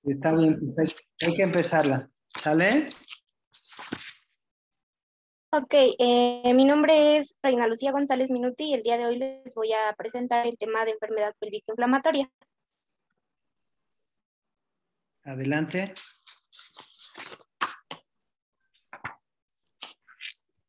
Está bien, pues hay que empezarla. ¿Sale? Ok, mi nombre es Reina Lucía González Minuti y el día de hoy les voy a presentar el tema de enfermedad pélvica inflamatoria. Adelante.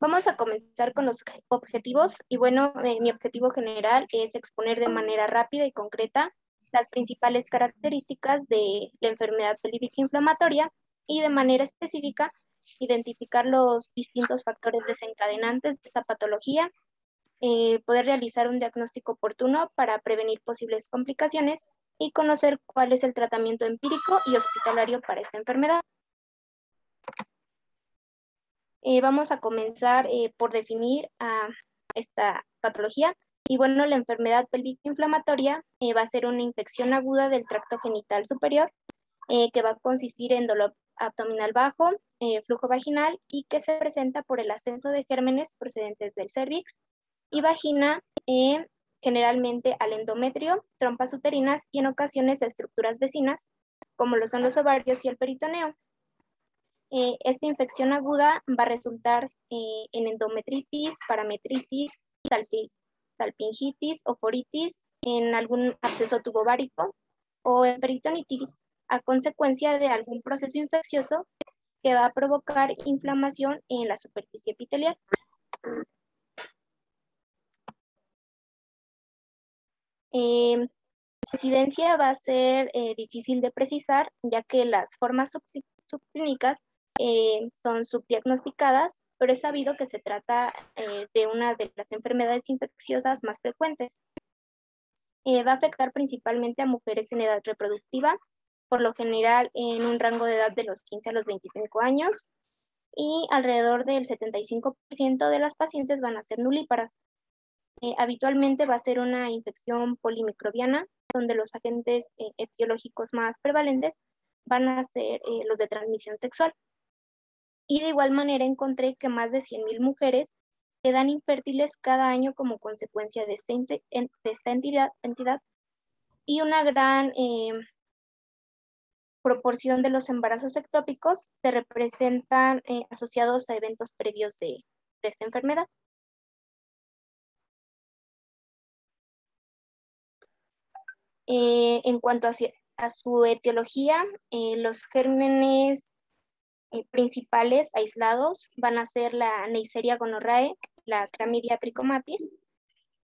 Vamos a comenzar con los objetivos y bueno, mi objetivo general es exponer de manera rápida y concreta las principales características de la enfermedad pélvica inflamatoria y de manera específica identificar los distintos factores desencadenantes de esta patología, poder realizar un diagnóstico oportuno para prevenir posibles complicaciones y conocer cuál es el tratamiento empírico y hospitalario para esta enfermedad. Vamos a comenzar por definir a esta patología. Y bueno, la enfermedad pélvica inflamatoria va a ser una infección aguda del tracto genital superior que va a consistir en dolor abdominal bajo, flujo vaginal y que se presenta por el ascenso de gérmenes procedentes del cérvix y vagina, generalmente al endometrio, trompas uterinas y en ocasiones a estructuras vecinas, como lo son los ovarios y el peritoneo. Esta infección aguda va a resultar en endometritis, parametritis, salpingitis o foritis, en algún absceso tubovárico o en peritonitis, a consecuencia de algún proceso infeccioso que va a provocar inflamación en la superficie epitelial. La incidencia va a ser difícil de precisar, ya que las formas subclínicas son subdiagnosticadas, pero es sabido que se trata de una de las enfermedades infecciosas más frecuentes. Va a afectar principalmente a mujeres en edad reproductiva, por lo general en un rango de edad de los 15 a los 25 años, y alrededor del 75% de las pacientes van a ser nulíparas. Habitualmente va a ser una infección polimicrobiana, donde los agentes etiológicos más prevalentes van a ser los de transmisión sexual. Y de igual manera encontré que más de 100,000 mujeres quedan infértiles cada año como consecuencia de esta entidad y una gran proporción de los embarazos ectópicos se representan asociados a eventos previos de esta enfermedad. En cuanto a su etiología, los gérmenes principales aislados van a ser la Neisseria gonorrhoeae, la Chlamydia trichomatis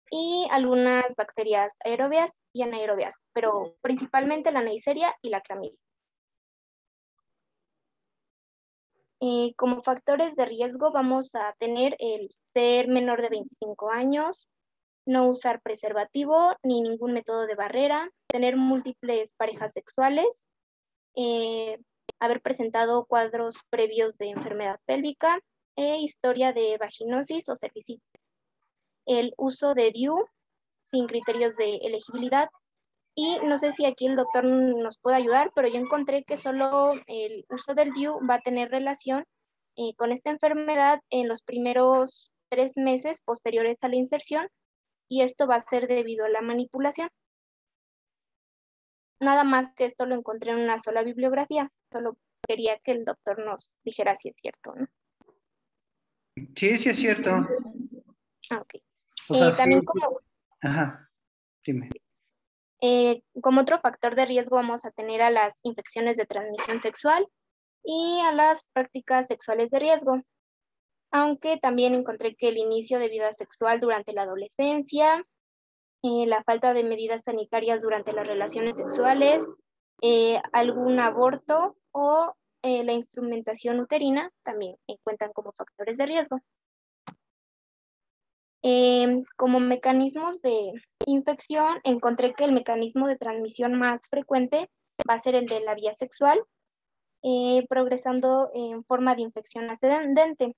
y algunas bacterias aerobias y anaerobias, pero principalmente la Neisseria y la Chlamydia. Como factores de riesgo vamos a tener el ser menor de 25 años, no usar preservativo ni ningún método de barrera, tener múltiples parejas sexuales, haber presentado cuadros previos de enfermedad pélvica e historia de vaginosis o cervicitis. El uso de DIU sin criterios de elegibilidad. Y no sé si aquí el doctor nos puede ayudar, pero yo encontré que solo el uso del DIU va a tener relación con esta enfermedad en los primeros 3 meses posteriores a la inserción, y esto va a ser debido a la manipulación. Nada más que esto lo encontré en una sola bibliografía, solo quería que el doctor nos dijera si es cierto, ¿no? Sí, sí es cierto. Ah, ok. O sea, También sí. Ajá, dime. como otro factor de riesgo vamos a tener a las infecciones de transmisión sexual y a las prácticas sexuales de riesgo, aunque también encontré que el inicio de vida sexual durante la adolescencia, la falta de medidas sanitarias durante las relaciones sexuales, algún aborto o la instrumentación uterina también cuentan como factores de riesgo. Como mecanismos de infección, encontré que el mecanismo de transmisión más frecuente va a ser el de la vía sexual, progresando en forma de infección ascendente.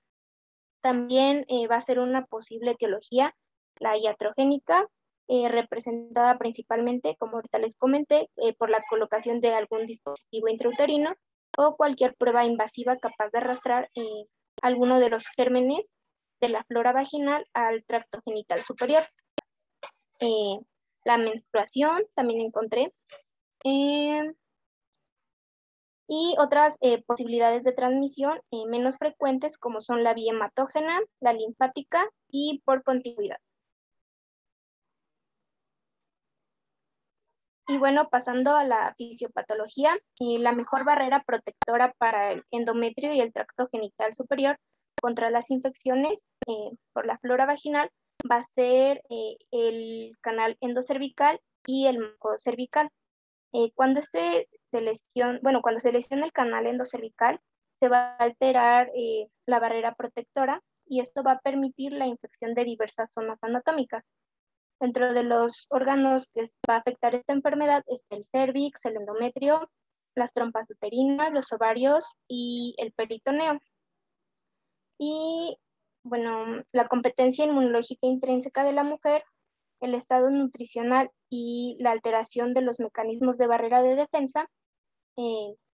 También va a ser una posible etiología, la iatrogénica, representada principalmente, como ahorita les comenté, por la colocación de algún dispositivo intrauterino o cualquier prueba invasiva capaz de arrastrar alguno de los gérmenes de la flora vaginal al tracto genital superior. La menstruación también encontré. Y otras posibilidades de transmisión menos frecuentes, como son la vía hematógena, la linfática y por continuidad. Y bueno, pasando a la fisiopatología, la mejor barrera protectora para el endometrio y el tracto genital superior contra las infecciones por la flora vaginal va a ser el canal endocervical y el marco cervical. Cuando se lesiona el canal endocervical, se va a alterar la barrera protectora y esto va a permitir la infección de diversas zonas anatómicas. Dentro de los órganos que va a afectar esta enfermedad está el cérvix, el endometrio, las trompas uterinas, los ovarios y el peritoneo. Y bueno, la competencia inmunológica intrínseca de la mujer, el estado nutricional y la alteración de los mecanismos de barrera de defensa,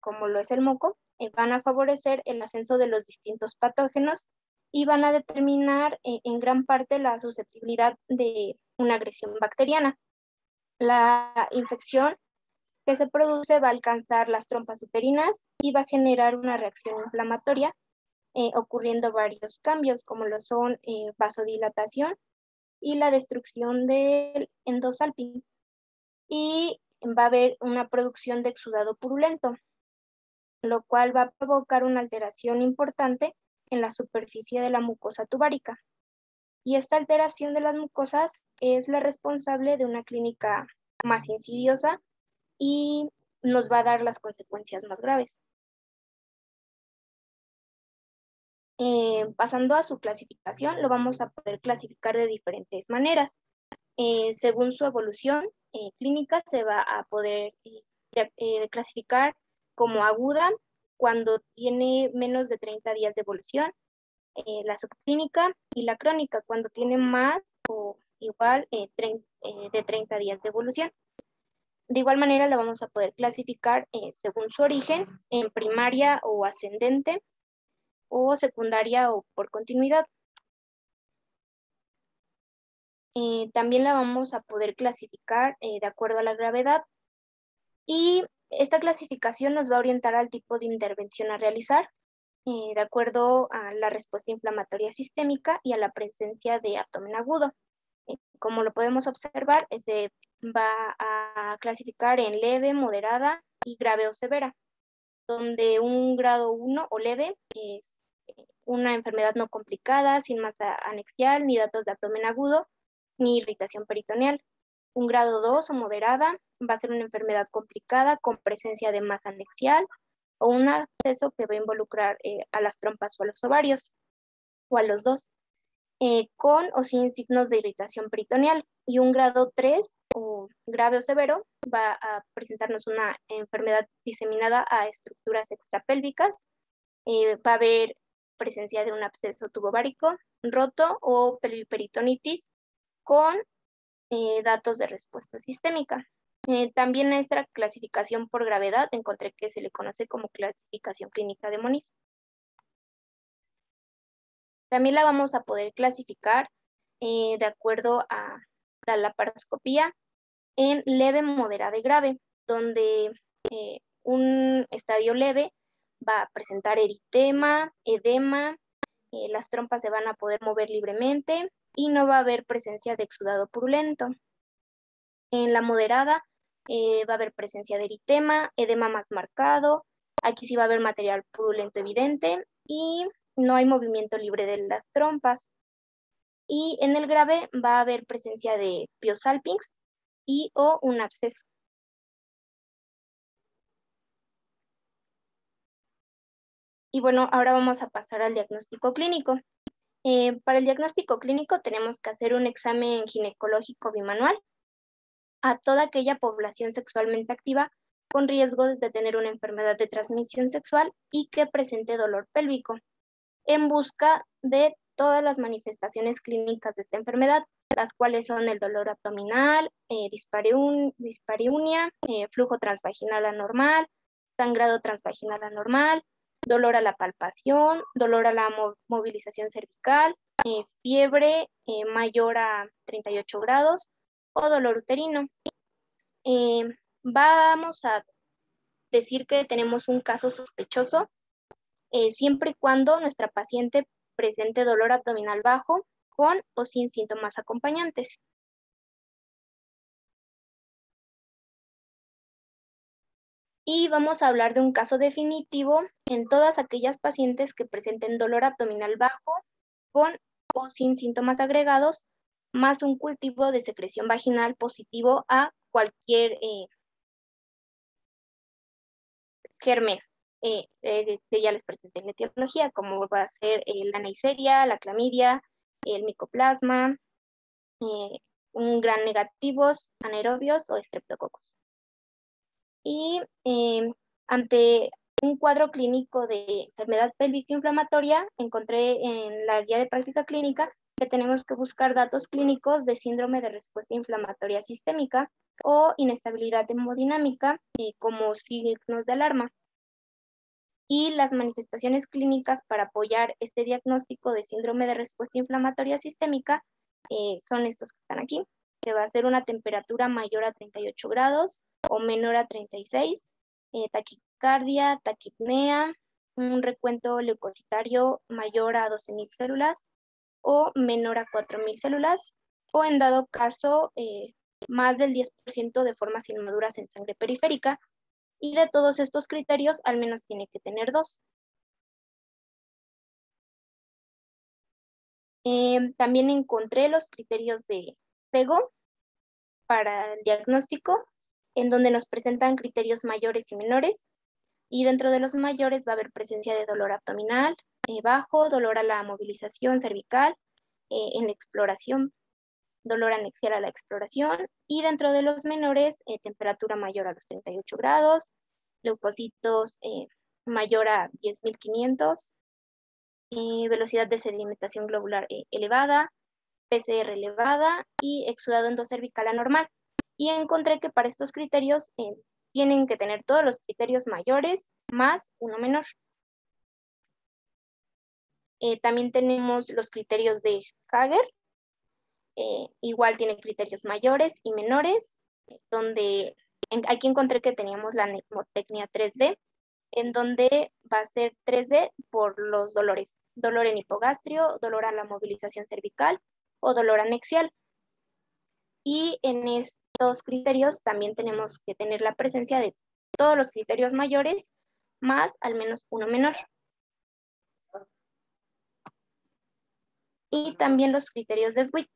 como lo es el moco, van a favorecer el ascenso de los distintos patógenos y van a determinar en gran parte la susceptibilidad de una agresión bacteriana. La infección que se produce va a alcanzar las trompas uterinas y va a generar una reacción inflamatoria, ocurriendo varios cambios, como lo son vasodilatación y la destrucción del endosalpingo. Y va a haber una producción de exudado purulento, lo cual va a provocar una alteración importante en la superficie de la mucosa tubárica. Y esta alteración de las mucosas es la responsable de una clínica más insidiosa y nos va a dar las consecuencias más graves. Pasando a su clasificación, lo vamos a poder clasificar de diferentes maneras. Según su evolución clínica, se va a poder clasificar como aguda cuando tiene menos de 30 días de evolución, la subclínica y la crónica cuando tiene más o igual de 30 días de evolución. De igual manera la vamos a poder clasificar según su origen, en primaria o ascendente, o secundaria o por continuidad. También la vamos a poder clasificar de acuerdo a la gravedad, y esta clasificación nos va a orientar al tipo de intervención a realizar de acuerdo a la respuesta inflamatoria sistémica y a la presencia de abdomen agudo. Como lo podemos observar, se va a clasificar en leve, moderada y grave o severa, donde un grado 1 o leve es una enfermedad no complicada, sin masa anexial, ni datos de abdomen agudo, ni irritación peritoneal. Un grado 2 o moderada va a ser una enfermedad complicada con presencia de masa anexial o un absceso que va a involucrar a las trompas o a los ovarios, o a los dos, con o sin signos de irritación peritoneal. Y un grado 3 o grave o severo va a presentarnos una enfermedad diseminada a estructuras extrapélvicas. Va a haber presencia de un absceso tubovárico roto o pelviperitonitis con datos de respuesta sistémica. También esta clasificación por gravedad encontré que se le conoce como clasificación clínica de Moniz. También la vamos a poder clasificar de acuerdo a la laparoscopía en leve, moderada y grave, donde un estadio leve va a presentar eritema, edema, las trompas se van a poder mover libremente y no va a haber presencia de exudado purulento. En la moderada va a haber presencia de eritema, edema más marcado, aquí sí va a haber material purulento evidente y no hay movimiento libre de las trompas. Y en el grave va a haber presencia de piosalpinx y o un absceso. Y bueno, ahora vamos a pasar al diagnóstico clínico. Para el diagnóstico clínico tenemos que hacer un examen ginecológico bimanual a toda aquella población sexualmente activa con riesgos de tener una enfermedad de transmisión sexual y que presente dolor pélvico, en busca de todas las manifestaciones clínicas de esta enfermedad, las cuales son el dolor abdominal, dispareunia, flujo transvaginal anormal, sangrado transvaginal anormal, dolor a la palpación, dolor a la movilización cervical, fiebre mayor a 38 grados o dolor uterino. Vamos a decir que tenemos un caso sospechoso siempre y cuando nuestra paciente presente dolor abdominal bajo con o sin síntomas acompañantes. Y vamos a hablar de un caso definitivo en todas aquellas pacientes que presenten dolor abdominal bajo con o sin síntomas agregados, más un cultivo de secreción vaginal positivo a cualquier germen que ya les presenté en la etiología, como va a ser la Neisseria, la clamidia, el micoplasma, un gran negativos, anaerobios o estreptococcus. Y ante un cuadro clínico de enfermedad pélvica inflamatoria, encontré en la guía de práctica clínica que tenemos que buscar datos clínicos de síndrome de respuesta inflamatoria sistémica o inestabilidad hemodinámica como signos de alarma. Y las manifestaciones clínicas para apoyar este diagnóstico de síndrome de respuesta inflamatoria sistémica son estos que están aquí, que va a ser una temperatura mayor a 38 grados o menor a 36, taquicardia, taquipnea, un recuento leucocitario mayor a 12.000 células o menor a 4.000 células, o en dado caso más del 10% de formas inmaduras en sangre periférica, y de todos estos criterios al menos tiene que tener 2. También encontré los criterios de CEGO para el diagnóstico, en donde nos presentan criterios mayores y menores, y dentro de los mayores va a haber presencia de dolor abdominal bajo, dolor a la movilización cervical, en la exploración, dolor anexial a la exploración, y dentro de los menores, temperatura mayor a los 38 grados, leucocitos mayor a 10.500, velocidad de sedimentación globular elevada, PCR elevada y exudado endocervical anormal. Y encontré que para estos criterios tienen que tener todos los criterios mayores más uno menor. También tenemos los criterios de Hager. Igual tiene criterios mayores y menores, donde aquí encontré que teníamos la mnemotecnia 3D, en donde va a ser 3D por los dolores. Dolor en hipogastrio, dolor a la movilización cervical o dolor anexial. Y en estos criterios también tenemos que tener la presencia de todos los criterios mayores más al menos uno menor. Y también los criterios de Sweet.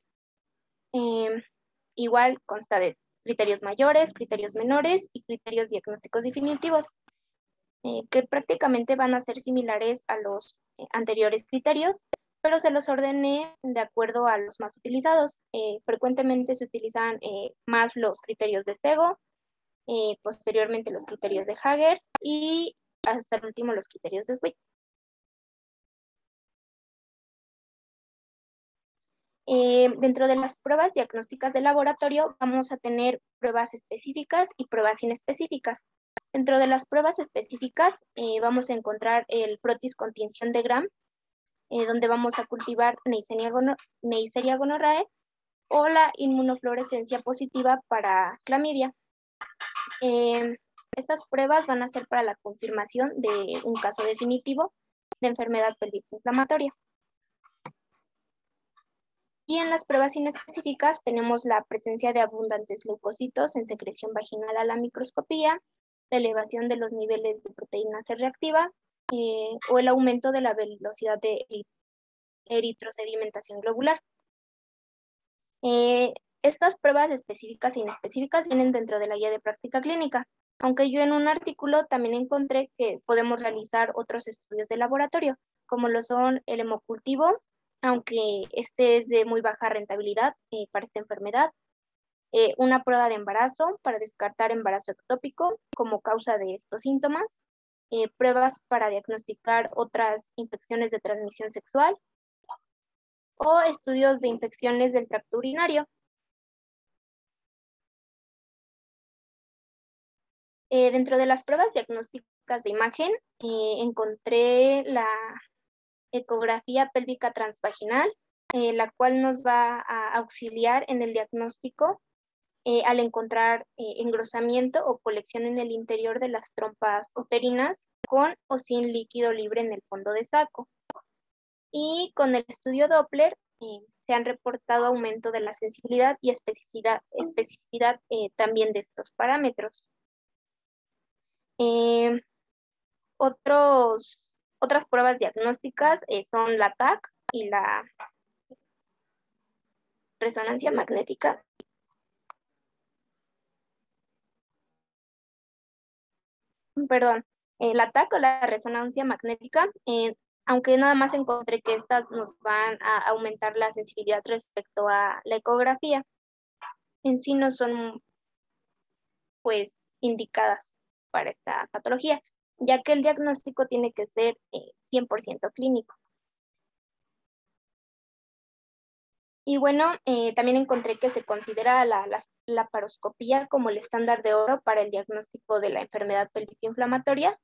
Igual consta de criterios mayores, criterios menores y criterios diagnósticos definitivos, que prácticamente van a ser similares a los anteriores criterios, pero se los ordené de acuerdo a los más utilizados. Frecuentemente se utilizan más los criterios de CEGO, posteriormente los criterios de Hager y hasta el último los criterios de Sweet. Dentro de las pruebas diagnósticas de laboratorio vamos a tener pruebas específicas y pruebas inespecíficas. Dentro de las pruebas específicas vamos a encontrar el protis con tinción de Gram, donde vamos a cultivar Neisseria gonorrhoeae o la inmunofluorescencia positiva para clamidia. Estas pruebas van a ser para la confirmación de un caso definitivo de enfermedad pélvica inflamatoria. Y en las pruebas inespecíficas tenemos la presencia de abundantes leucocitos en secreción vaginal a la microscopía, la elevación de los niveles de proteína C reactiva o el aumento de la velocidad de eritrosedimentación globular. Estas pruebas específicas e inespecíficas vienen dentro de la guía de práctica clínica, aunque yo en un artículo también encontré que podemos realizar otros estudios de laboratorio, como lo son el hemocultivo, aunque este es de muy baja rentabilidad para esta enfermedad, una prueba de embarazo para descartar embarazo ectópico como causa de estos síntomas, pruebas para diagnosticar otras infecciones de transmisión sexual o estudios de infecciones del tracto urinario. Dentro de las pruebas diagnósticas de imagen encontré la ecografía pélvica transvaginal, la cual nos va a auxiliar en el diagnóstico al encontrar engrosamiento o colección en el interior de las trompas uterinas con o sin líquido libre en el fondo de saco. Y con el estudio Doppler se han reportado aumento de la sensibilidad y especificidad también de estos parámetros. Otras pruebas diagnósticas son la TAC y la resonancia magnética. Perdón, la TAC o la resonancia magnética, aunque nada más encontré que estas nos van a aumentar la sensibilidad respecto a la ecografía, en sí no son pues indicadas para esta patología, ya que el diagnóstico tiene que ser 100% clínico. Y bueno, también encontré que se considera la laparoscopía como el estándar de oro para el diagnóstico de la enfermedad pélvica inflamatoria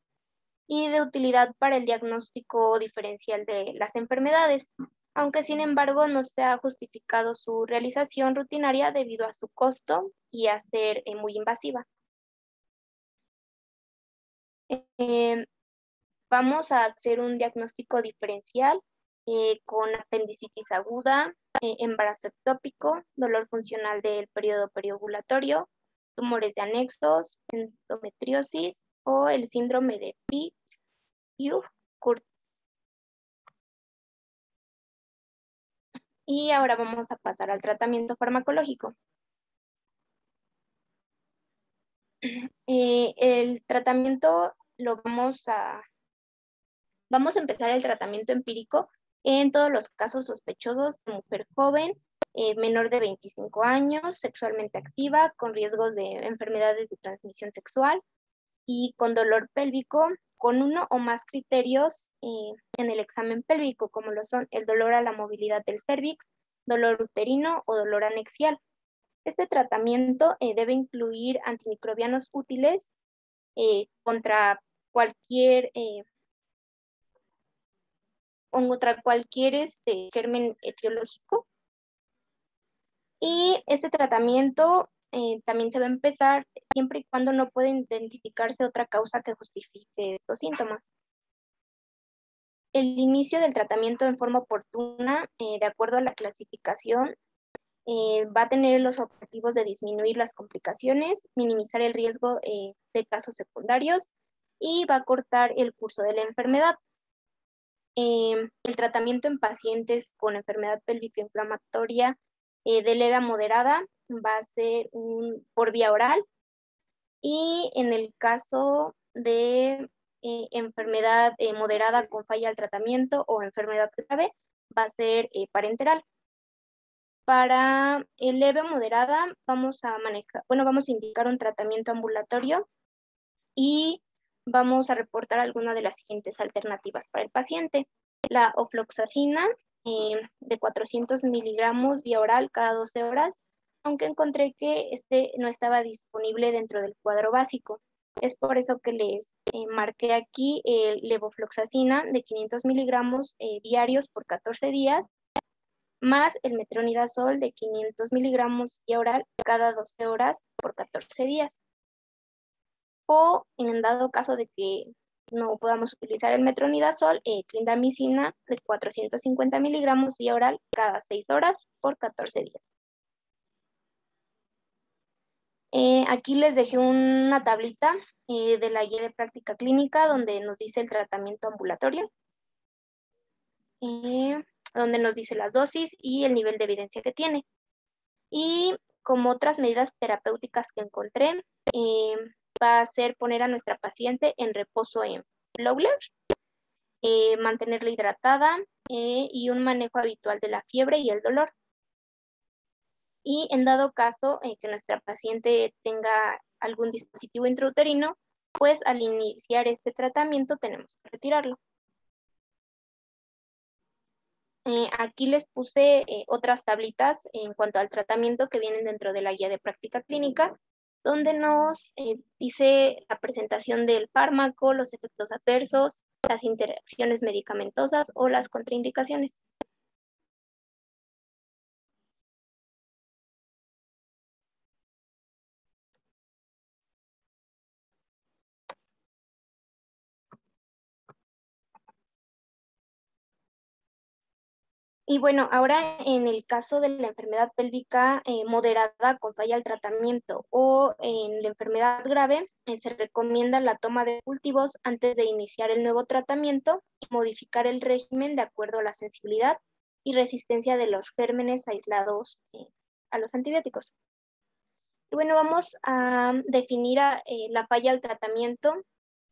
y de utilidad para el diagnóstico diferencial de las enfermedades, aunque sin embargo no se ha justificado su realización rutinaria debido a su costo y a ser muy invasiva. Vamos a hacer un diagnóstico diferencial con apendicitis aguda, embarazo ectópico, dolor funcional del periodo periovulatorio, tumores de anexos, endometriosis o el síndrome de Pitt-Hughes-Curtis. Y ahora vamos a pasar al tratamiento farmacológico. El tratamiento vamos a empezar el tratamiento empírico en todos los casos sospechosos de mujer joven, menor de 25 años, sexualmente activa, con riesgos de enfermedades de transmisión sexual y con dolor pélvico, con uno o más criterios en el examen pélvico, como lo son el dolor a la movilidad del cérvix, dolor uterino o dolor anexial. Este tratamiento debe incluir antimicrobianos útiles contra cualquier germen etiológico. Y este tratamiento también se va a empezar siempre y cuando no pueda identificarse otra causa que justifique estos síntomas. El inicio del tratamiento en forma oportuna, de acuerdo a la clasificación, va a tener los objetivos de disminuir las complicaciones, minimizar el riesgo de casos secundarios y va a cortar el curso de la enfermedad. El tratamiento en pacientes con enfermedad pélvica inflamatoria de leve a moderada va a ser por vía oral, y en el caso de enfermedad moderada con falla al tratamiento o enfermedad grave va a ser parenteral. Para el leve o moderada vamos a indicar un tratamiento ambulatorio y vamos a reportar alguna de las siguientes alternativas para el paciente. La ofloxacina de 400 miligramos vía oral cada 12 horas, aunque encontré que este no estaba disponible dentro del cuadro básico. Es por eso que les marqué aquí el levofloxacina de 500 miligramos diarios por 14 días, más el metronidazol de 500 miligramos vía oral cada 12 horas por 14 días. O en dado caso de que no podamos utilizar el metronidazol, clindamicina de 450 miligramos vía oral cada 6 horas por 14 días. Aquí les dejé una tablita de la guía de práctica clínica donde nos dice el tratamiento ambulatorio, donde nos dice las dosis y el nivel de evidencia que tiene. Y como otras medidas terapéuticas que encontré, va a ser poner a nuestra paciente en reposo en Flowler, mantenerla hidratada y un manejo habitual de la fiebre y el dolor. Y en dado caso que nuestra paciente tenga algún dispositivo intrauterino, pues al iniciar este tratamiento tenemos que retirarlo. Aquí les puse otras tablitas en cuanto al tratamiento que vienen dentro de la guía de práctica clínica, donde nos dice la presentación del fármaco, los efectos adversos, las interacciones medicamentosas o las contraindicaciones. Y bueno, ahora en el caso de la enfermedad pélvica moderada con falla al tratamiento o en la enfermedad grave, se recomienda la toma de cultivos antes de iniciar el nuevo tratamiento y modificar el régimen de acuerdo a la sensibilidad y resistencia de los gérmenes aislados a los antibióticos. Y bueno, vamos a definir la falla al tratamiento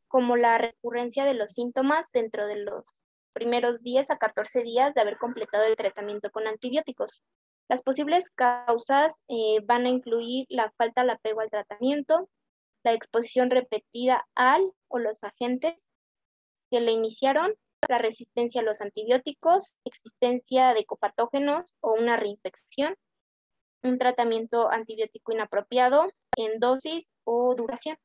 como la recurrencia de los síntomas dentro de los primeros 10 a 14 días de haber completado el tratamiento con antibióticos. Las posibles causas van a incluir la falta de apego al tratamiento, la exposición repetida al o los agentes que le iniciaron, la resistencia a los antibióticos, existencia de copatógenos o una reinfección, un tratamiento antibiótico inapropiado en dosis o duración.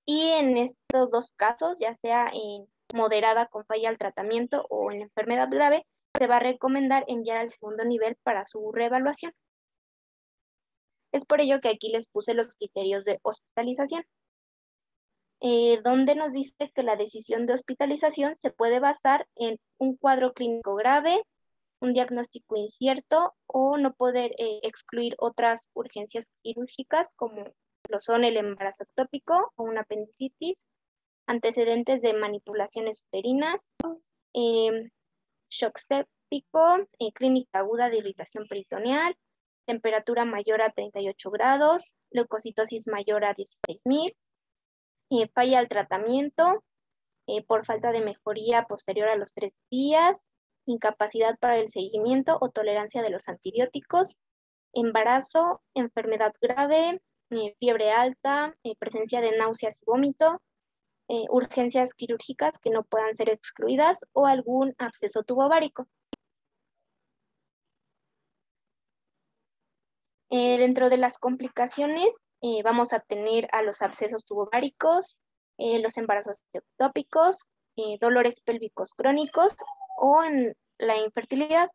Y en estos dos casos, ya sea en moderada con falla al tratamiento o en enfermedad grave, se va a recomendar enviar al segundo nivel para su reevaluación. Es por ello que aquí les puse los criterios de hospitalización, donde nos dice que la decisión de hospitalización se puede basar en un cuadro clínico grave, un diagnóstico incierto o no poder excluir otras urgencias quirúrgicas como lo son el embarazo ectópico o una apendicitis, antecedentes de manipulaciones uterinas, shock séptico, clínica aguda de irritación peritoneal, temperatura mayor a 38 grados, leucocitosis mayor a 16.000, falla al tratamiento por falta de mejoría posterior a los 3 días, incapacidad para el seguimiento o tolerancia de los antibióticos, embarazo, enfermedad grave, fiebre alta, presencia de náuseas y vómito, urgencias quirúrgicas que no puedan ser excluidas o algún absceso tubovárico. Dentro de las complicaciones vamos a tener a los abscesos tubováricos, los embarazos ectópicos, dolores pélvicos crónicos o en la infertilidad.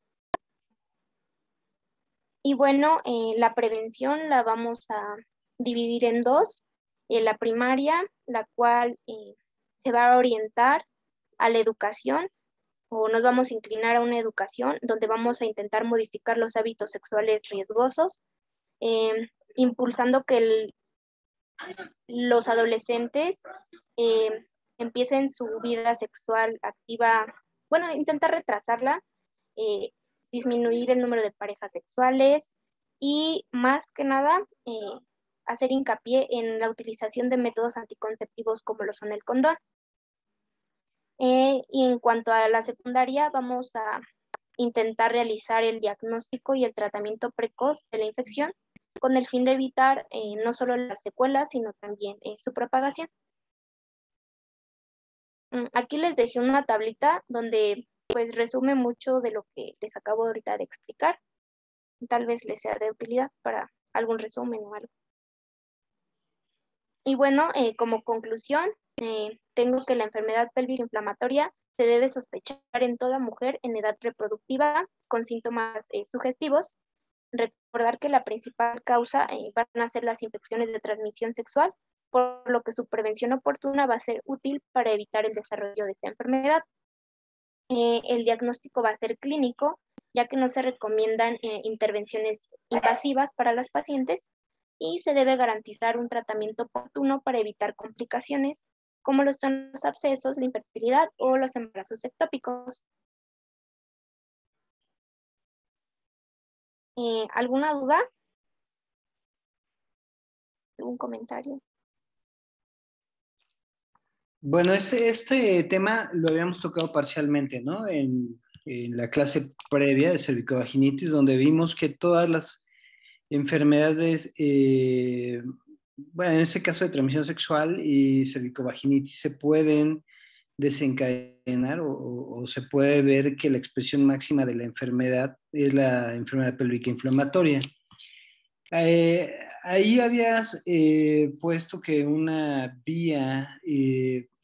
Y bueno, la prevención la vamos a dividir en dos. La primaria, la cual se va a orientar a la educación, o nos vamos a inclinar a una educación donde vamos a intentar modificar los hábitos sexuales riesgosos, impulsando que los adolescentes empiecen su vida sexual activa, bueno, intentar retrasarla, disminuir el número de parejas sexuales y más que nada hacer hincapié en la utilización de métodos anticonceptivos como lo son el condón. Y en cuanto a la secundaria, vamos a intentar realizar el diagnóstico y el tratamiento precoz de la infección con el fin de evitar no solo las secuelas, sino también su propagación. Aquí les dejé una tablita donde pues resume mucho de lo que les acabo ahorita de explicar. Tal vez les sea de utilidad para algún resumen o algo. Y bueno, como conclusión, tengo que la enfermedad pélvica inflamatoria se debe sospechar en toda mujer en edad reproductiva con síntomas sugestivos. Recordar que la principal causa van a ser las infecciones de transmisión sexual, por lo que su prevención oportuna va a ser útil para evitar el desarrollo de esta enfermedad. El diagnóstico va a ser clínico, ya que no se recomiendan intervenciones invasivas para las pacientes y se debe garantizar un tratamiento oportuno para evitar complicaciones como los abscesos, la infertilidad o los embarazos ectópicos. ¿Alguna duda? ¿Algún comentario? Bueno, este tema lo habíamos tocado parcialmente, ¿no? En la clase previa de cervicovaginitis, donde vimos que todas las enfermedades, bueno, en este caso de transmisión sexual y cervicovaginitis se pueden desencadenar o se puede ver que la expresión máxima de la enfermedad es la enfermedad pélvica inflamatoria. Ahí habías puesto que una vía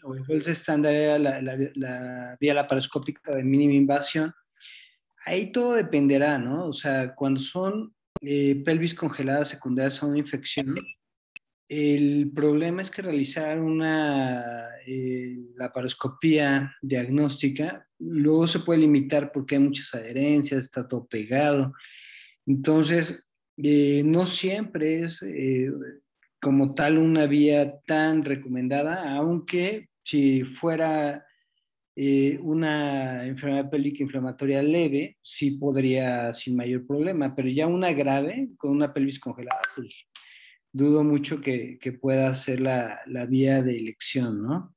o el gold estándar era la vía laparoscópica de mínima invasión. Ahí todo dependerá, ¿no? O sea, cuando son pelvis congeladas secundarias a una infección, el problema es que realizar laparoscopía diagnóstica, luego se puede limitar porque hay muchas adherencias, está todo pegado. Entonces, no siempre es como tal una vía tan recomendada, aunque si fuera una enfermedad pélvica inflamatoria leve, sí podría sin mayor problema, pero ya una grave, con una pelvis congelada, pues dudo mucho que pueda ser la vía de elección, ¿no?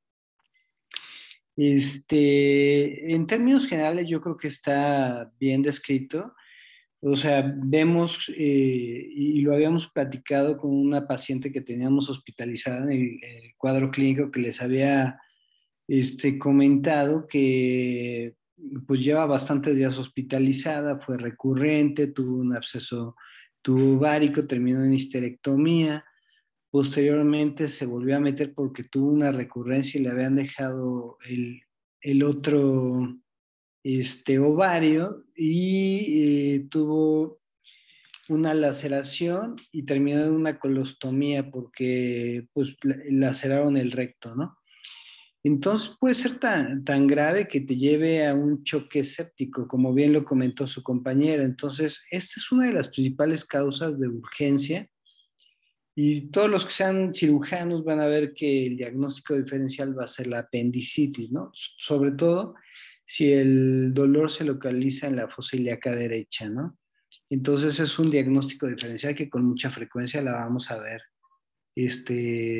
En términos generales, yo creo que está bien descrito. O sea, vemos, y lo habíamos platicado con una paciente que teníamos hospitalizada en el cuadro clínico que les había comentado que pues lleva bastantes días hospitalizada, fue recurrente, tuvo un absceso tubovárico, terminó en histerectomía. Posteriormente se volvió a meter porque tuvo una recurrencia y le habían dejado el otro ovario y tuvo una laceración y terminó en una colostomía porque pues laceraron el recto, ¿no? Entonces puede ser tan grave que te lleve a un choque séptico, como bien lo comentó su compañera. Entonces, esta es una de las principales causas de urgencia y todos los que sean cirujanos van a ver que el diagnóstico diferencial va a ser la apendicitis, ¿no? Sobre todo si el dolor se localiza en la fosa ilíaca derecha, ¿no? Entonces es un diagnóstico diferencial que con mucha frecuencia la vamos a ver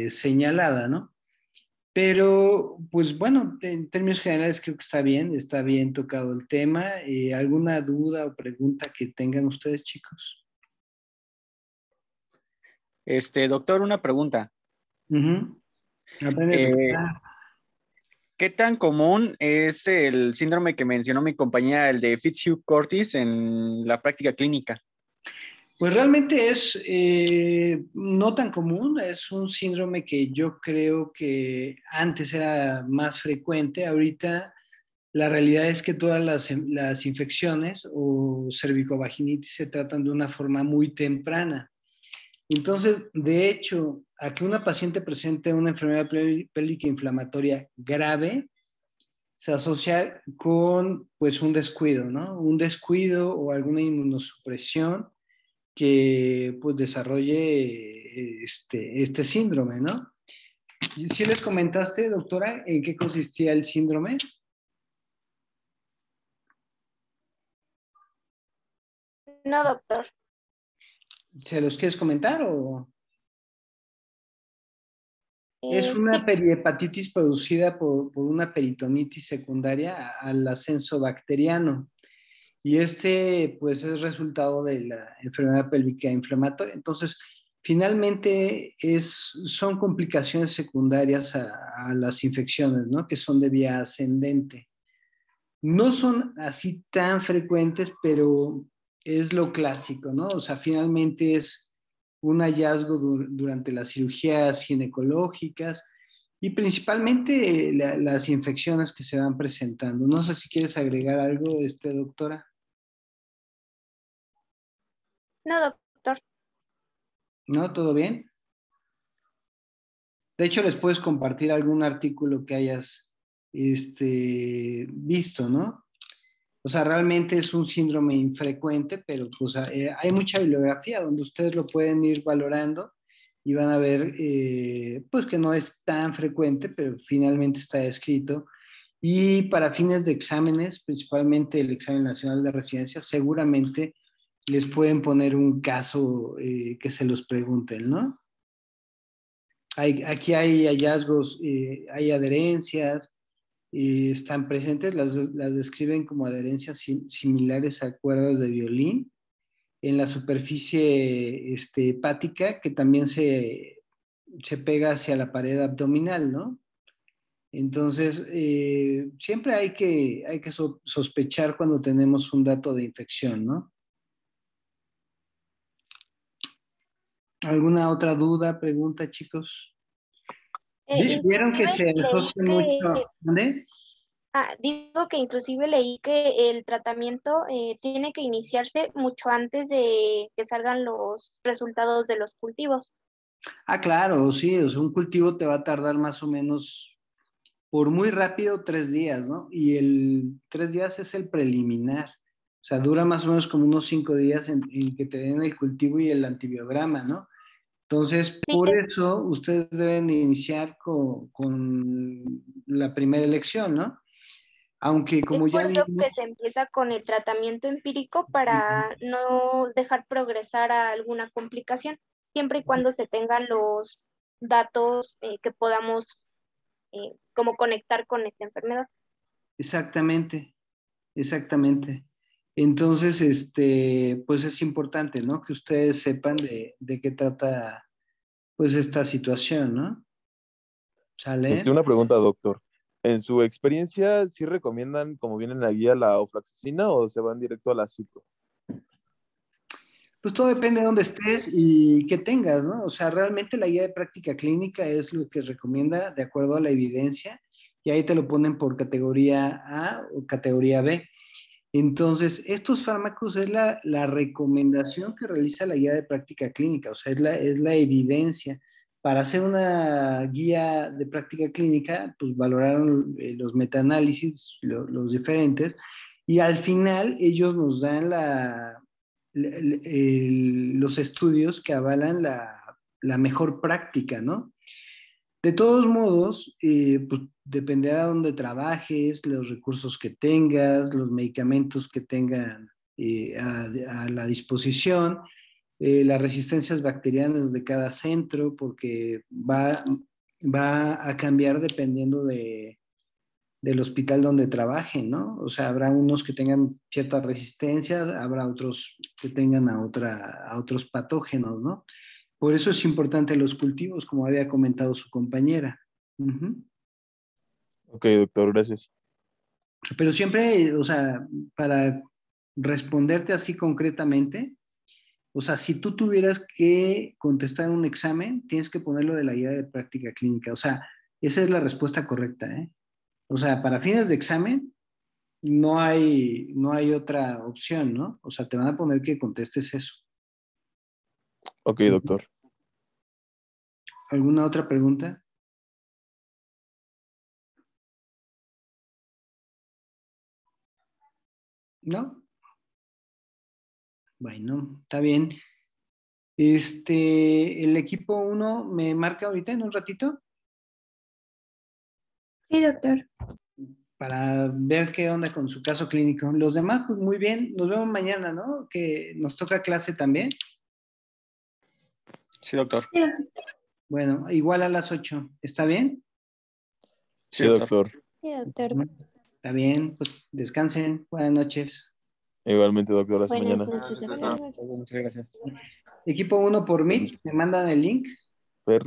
señalada, ¿no? Pero, pues bueno, en términos generales creo que está bien tocado el tema. ¿Alguna duda o pregunta que tengan ustedes, chicos? Doctor, una pregunta. Ujú. Apenas, Eh, doctora. ¿Qué tan común es el síndrome que mencionó mi compañera, el de Fitzhugh-Curtis, en la práctica clínica? Pues realmente es no tan común, es un síndrome que yo creo que antes era más frecuente, ahorita la realidad es que todas las infecciones o cervicovaginitis se tratan de una forma muy temprana. Entonces, de hecho, a que una paciente presente una enfermedad pélvica inflamatoria grave, se asocia con pues un descuido, ¿no? Un descuido o alguna inmunosupresión que pues desarrolle este síndrome, ¿no? ¿Sí les comentaste, doctora, en qué consistía el síndrome? No, doctor. ¿Se los quieres comentar o...? Es una Sí, perihepatitis producida por una peritonitis secundaria al ascenso bacteriano. Y pues es resultado de la enfermedad pélvica inflamatoria. Entonces, finalmente son complicaciones secundarias a las infecciones, ¿no? Que son de vía ascendente. No son así tan frecuentes, pero es lo clásico, ¿no? O sea, finalmente es un hallazgo durante las cirugías ginecológicas y principalmente las infecciones que se van presentando. No sé si quieres agregar algo, doctora. no, doctor. ¿No? ¿Todo bien? De hecho, les puedes compartir algún artículo que hayas visto, ¿no? O sea, realmente es un síndrome infrecuente, pero pues, hay mucha bibliografía donde ustedes lo pueden ir valorando y van a ver pues que no es tan frecuente, pero finalmente está descrito. Y para fines de exámenes, principalmente el examen nacional de residencia, seguramente les pueden poner un caso que se los pregunten, ¿no? Aquí hay hallazgos, hay adherencias, están presentes, las describen como adherencias similares a cuerdas de violín en la superficie hepática que también se pega hacia la pared abdominal, ¿no? Entonces, siempre hay que sospechar cuando tenemos un dato de infección, ¿no? ¿Alguna otra duda, pregunta, chicos? ¿Vieron que Inclusive se leí asocia que, mucho? ¿Dónde? digo que inclusive leí que el tratamiento tiene que iniciarse mucho antes de que salgan los resultados de los cultivos. Ah, claro, sí, o sea, un cultivo te va a tardar más o menos por muy rápido 3 días, ¿no? Y el 3 días es el preliminar. O sea, dura más o menos como unos 5 días en que te den el cultivo y el antibiograma, ¿no? Entonces, Sí, por eso ustedes deben iniciar con la primera elección, ¿no? Aunque es como ya por ello vimos, que se empieza con el tratamiento empírico para no dejar progresar a alguna complicación, siempre y cuando se tengan los datos que podamos como conectar con esta enfermedad. exactamente, exactamente. Entonces, pues es importante, ¿no? Que ustedes sepan de qué trata, pues, esta situación, ¿no? ¿Sale? Una pregunta, doctor. En su experiencia, ¿sí recomiendan, como viene en la guía, la ofloxacina o se van directo a la cipro? Pues todo depende de dónde estés y qué tengas, ¿no? O sea, realmente la guía de práctica clínica es lo que recomienda de acuerdo a la evidencia y ahí te lo ponen por categoría A o categoría B. Entonces, estos fármacos es la recomendación que realiza la guía de práctica clínica, o sea, es la evidencia. Para hacer una guía de práctica clínica, pues valoraron los metaanálisis, los diferentes, y al final ellos nos dan los estudios que avalan la mejor práctica, ¿no? De todos modos, pues dependerá de dónde trabajes, los recursos que tengas, los medicamentos que tengan a la disposición, las resistencias bacterianas de cada centro, porque va a cambiar dependiendo del hospital donde trabajen, ¿no? O sea, habrá unos que tengan cierta resistencia, habrá otros que tengan a otros patógenos, ¿no? Por eso es importante los cultivos, como había comentado su compañera. Ujú. Ok, doctor, gracias. Pero siempre, o sea, para responderte así concretamente, o sea, si tú tuvieras que contestar un examen, tienes que ponerlo de la guía de práctica clínica. O sea, esa es la respuesta correcta, ¿eh? O sea, para fines de examen, no hay otra opción, ¿no? O sea, te van a poner que contestes eso. Ok, doctor. ¿Alguna otra pregunta? ¿No? Bueno, está bien. El equipo uno me marca ahorita en un ratito Sí, doctor. para ver qué onda con su caso clínico. Los demás, pues muy bien. Nos vemos mañana, ¿no? Que nos toca clase también. Sí, doctor. Sí, doctor. Bueno, igual a las 8. ¿Está bien? Sí, Sí, doctor. doctor. Sí, doctor. Ujú. Está bien, pues descansen. Buenas noches. Igualmente, doctor, hasta Buenas mañana. noches, Ah, doctor. muchas gracias. Equipo uno por Meet, me mandan el link. Fer.